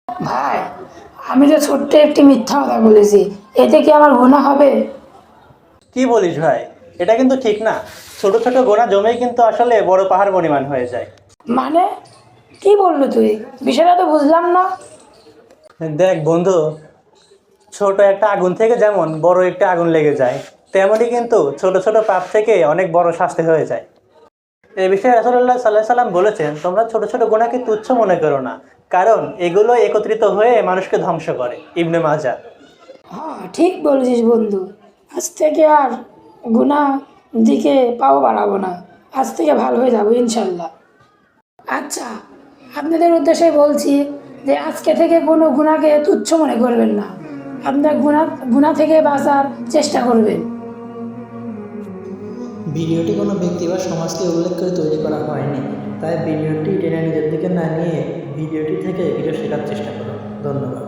ভাই, আমি যে ছোট্ট একটি মিথ্যা কথা বলেছি, এতে কি আমার গুনাহ হবে? কি বলিস ভাই, এটা কিন্তু ঠিক না। ছোট ছোট গোনা জমেই কিন্তু আসলে বড় পাহাড় পরিমাণ হয়ে যায়। মানে কি বললো তুই? বিষয়টা তো বুঝলাম না। দেখ বন্ধু, ছোট একটা আগুন থেকে যেমন বড় একটা আগুন লেগে যায়, তেমনই কিন্তু ছোট ছোট পাপ থেকে অনেক বড় শাস্তি হয়ে যায়। এই বিষয়ে রাসূলুল্লাহ সাল্লাল্লাহু আলাইহি সাল্লাম বলেছেন, তোমরা ছোট ছোট গুনাহকে তুচ্ছ মনে করো না, কারণ এগুলো একত্রিত হয়ে মানুষকে ধ্বংস করে। ইবনে মাজাহ। হ্যাঁ, ঠিক বলেছিস বন্ধু। আজ থেকে আর গুনাহ দিকে পাও বাড়াবো না। আজ থেকে ভালো হয়ে যাবো ইনশাল্লাহ। আচ্ছা, আপনাদের উদ্দেশ্যে বলছি যে আজকে থেকে কোনো গুনাহকে তুচ্ছ মনে করবেন না। আপনার গুনাহ থেকে বাঁচার চেষ্টা করবেন। ভিডিওটি কোনো ব্যক্তি বা সমাজকে উল্লেখ করে তৈরি করা হয়নি, তাই ভিডিওটি টেনে নিজের দিকে না নিয়ে ভিডিওটি থেকে কিছু শেখার চেষ্টা করুন। ধন্যবাদ।